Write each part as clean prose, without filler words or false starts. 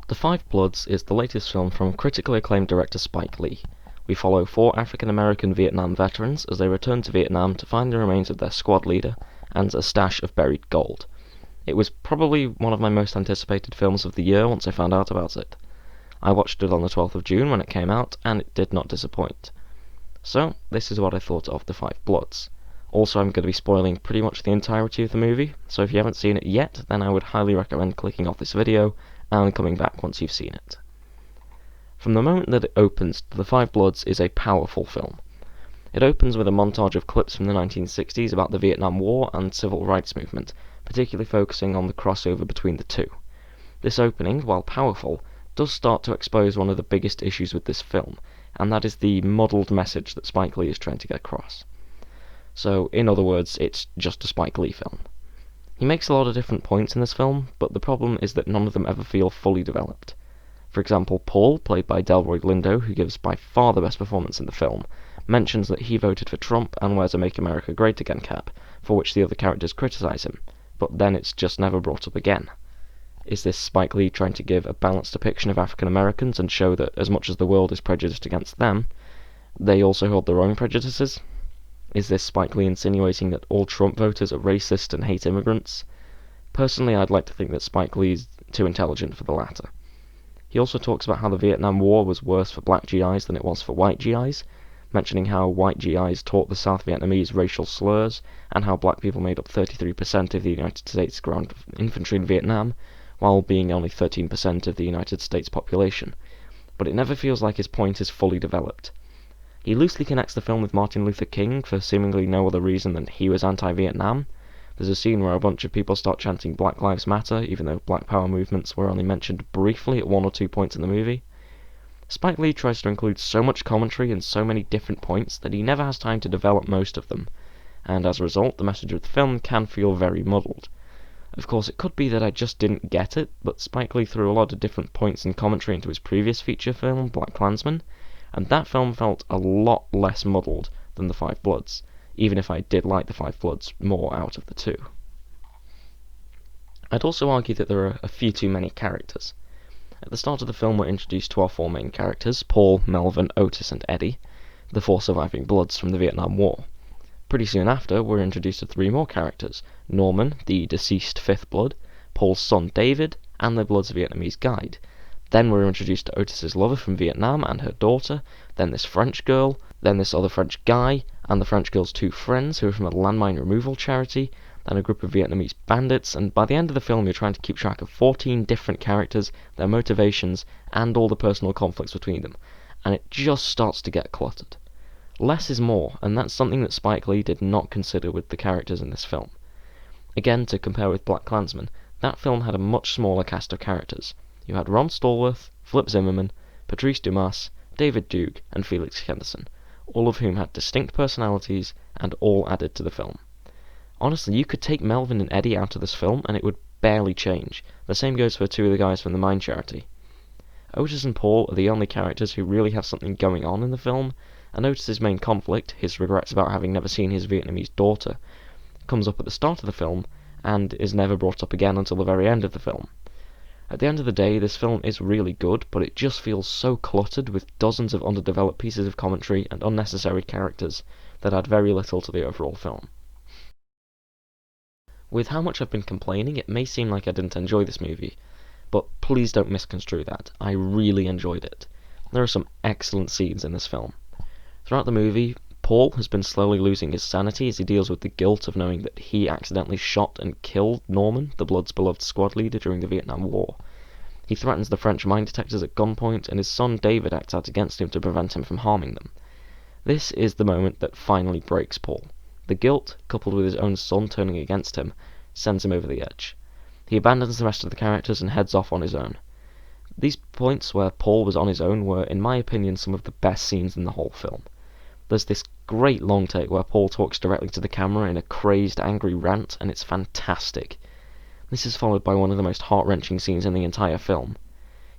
The Five Bloods is the latest film from critically acclaimed director Spike Lee. We follow 4 African-American Vietnam veterans as they return to Vietnam to find the remains of their squad leader and a stash of buried gold. It was probably one of my most anticipated films of the year once I found out about it. I watched it on the 12th of June when it came out, and it did not disappoint. So, this is what I thought of The Five Bloods. Also, I'm going to be spoiling pretty much the entirety of the movie, so if you haven't seen it yet, then I would highly recommend clicking off this video and coming back once you've seen it. From the moment that it opens, The Five Bloods is a powerful film. It opens with a montage of clips from the 1960s about the Vietnam War and civil rights movement, particularly focusing on the crossover between the two. This opening, while powerful, does start to expose one of the biggest issues with this film, and that is the muddled message that Spike Lee is trying to get across. So, in other words, it's just a Spike Lee film. He makes a lot of different points in this film, but the problem is that none of them ever feel fully developed. For example, Paul, played by Delroy Lindo, who gives by far the best performance in the film, mentions that he voted for Trump and wears a Make America Great Again cap, for which the other characters criticize him, but then it's just never brought up again. Is this Spike Lee trying to give a balanced depiction of African Americans and show that as much as the world is prejudiced against them, they also hold their own prejudices? Is this Spike Lee insinuating that all Trump voters are racist and hate immigrants? Personally, I'd like to think that Spike Lee's too intelligent for the latter. He also talks about how the Vietnam War was worse for black GIs than it was for white GIs, mentioning how white GIs taught the South Vietnamese racial slurs, and how black people made up 33% of the United States ground infantry in Vietnam, while being only 13% of the United States population. But it never feels like his point is fully developed. He loosely connects the film with Martin Luther King for seemingly no other reason than he was anti-Vietnam. There's a scene where a bunch of people start chanting Black Lives Matter, even though Black Power movements were only mentioned briefly at 1 or 2 points in the movie. Spike Lee tries to include so much commentary and so many different points that he never has time to develop most of them, and as a result, the message of the film can feel very muddled. Of course, it could be that I just didn't get it, but Spike Lee threw a lot of different points and commentary into his previous feature film, BlacKkKlansman, and that film felt a lot less muddled than The Five Bloods, even if I did like The Five Bloods more out of the two. I'd also argue that there are a few too many characters. At the start of the film we're introduced to our 4 main characters, Paul, Melvin, Otis and Eddie, the 4 surviving Bloods from the Vietnam War. Pretty soon after, we're introduced to 3 more characters, Norman, the deceased 5th Blood, Paul's son David, and the Blood's Vietnamese guide. Then we're introduced to Otis's lover from Vietnam and her daughter, then this French girl, then this other French guy, and the French girl's 2 friends who are from a landmine removal charity, then a group of Vietnamese bandits, and by the end of the film you're trying to keep track of 14 different characters, their motivations, and all the personal conflicts between them, and it just starts to get cluttered. Less is more, and that's something that Spike Lee did not consider with the characters in this film. Again, to compare with BlacKkKlansman, that film had a much smaller cast of characters. You had Ron Stallworth, Flip Zimmerman, Patrice Dumas, David Duke, and Felix Henderson, all of whom had distinct personalities and all added to the film. Honestly, you could take Melvin and Eddie out of this film and it would barely change. The same goes for 2 of the guys from the mine charity. Otis and Paul are the only characters who really have something going on in the film, and Otis's main conflict, his regrets about having never seen his Vietnamese daughter, comes up at the start of the film and is never brought up again until the very end of the film. At the end of the day, this film is really good, but it just feels so cluttered with dozens of underdeveloped pieces of commentary and unnecessary characters that add very little to the overall film. With how much I've been complaining, it may seem like I didn't enjoy this movie, but please don't misconstrue that. I really enjoyed it. There are some excellent scenes in this film. Throughout the movie, Paul has been slowly losing his sanity as he deals with the guilt of knowing that he accidentally shot and killed Norman, the Blood's beloved squad leader during the Vietnam War. He threatens the French mine detectors at gunpoint, and his son David acts out against him to prevent him from harming them. This is the moment that finally breaks Paul. The guilt, coupled with his own son turning against him, sends him over the edge. He abandons the rest of the characters and heads off on his own. These points where Paul was on his own were, in my opinion, some of the best scenes in the whole film. There's this great long take where Paul talks directly to the camera in a crazed, angry rant, and it's fantastic. This is followed by one of the most heart-wrenching scenes in the entire film.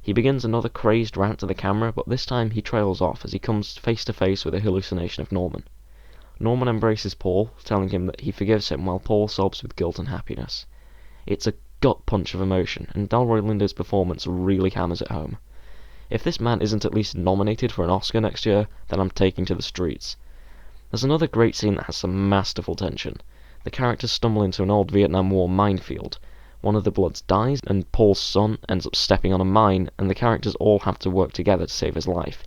He begins another crazed rant to the camera, but this time he trails off as he comes face to face with a hallucination of Norman. Norman embraces Paul, telling him that he forgives him while Paul sobs with guilt and happiness. It's a gut punch of emotion, and Delroy Lindo's performance really hammers it home. If this man isn't at least nominated for an Oscar next year, then I'm taking to the streets. There's another great scene that has some masterful tension. The characters stumble into an old Vietnam War minefield. One of the Bloods dies, and Paul's son ends up stepping on a mine, and the characters all have to work together to save his life,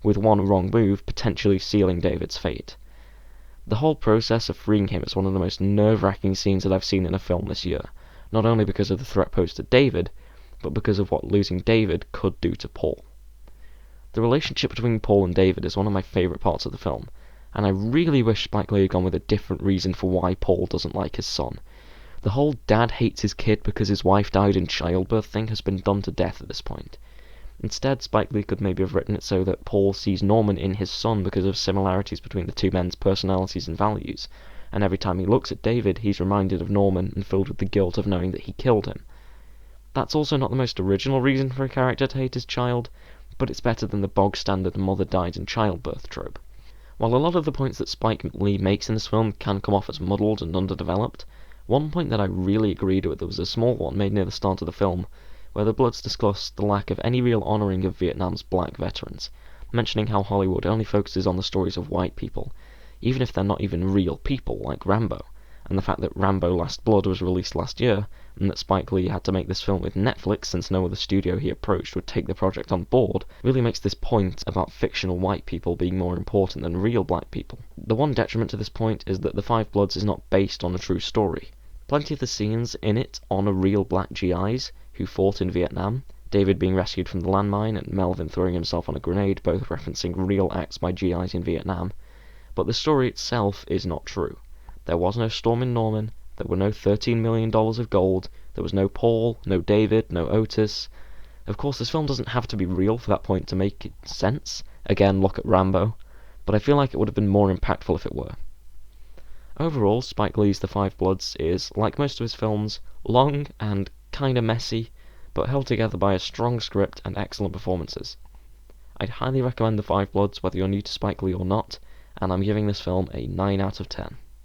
with one wrong move potentially sealing David's fate. The whole process of freeing him is one of the most nerve-wracking scenes that I've seen in a film this year, not only because of the threat posed to David, but because of what losing David could do to Paul. The relationship between Paul and David is one of my favourite parts of the film, and I really wish Spike Lee had gone with a different reason for why Paul doesn't like his son. The whole dad hates his kid because his wife died in childbirth thing has been done to death at this point. Instead, Spike Lee could maybe have written it so that Paul sees Norman in his son because of similarities between the two men's personalities and values, and every time he looks at David, he's reminded of Norman and filled with the guilt of knowing that he killed him. That's also not the most original reason for a character to hate his child, but it's better than the bog-standard mother died in childbirth trope. While a lot of the points that Spike Lee makes in this film can come off as muddled and underdeveloped, one point that I really agreed with was a small one made near the start of the film, where the Bloods discussed the lack of any real honouring of Vietnam's black veterans, mentioning how Hollywood only focuses on the stories of white people, even if they're not even real people like Rambo, and the fact that Rambo Last Blood was released last year, and that Spike Lee had to make this film with Netflix since no other studio he approached would take the project on board, really makes this point about fictional white people being more important than real black people. The one detriment to this point is that The Five Bloods is not based on a true story. Plenty of the scenes in it honour real black GIs who fought in Vietnam, David being rescued from the landmine and Melvin throwing himself on a grenade, both referencing real acts by GIs in Vietnam, but the story itself is not true. There was no storm in Norman, there were no $13 million of gold, there was no Paul, no David, no Otis. Of course, this film doesn't have to be real for that point to make sense. Again, look at Rambo. But I feel like it would have been more impactful if it were. Overall, Spike Lee's The Five Bloods is, like most of his films, long and kinda messy, but held together by a strong script and excellent performances. I'd highly recommend The Five Bloods whether you're new to Spike Lee or not, and I'm giving this film a 9 out of 10.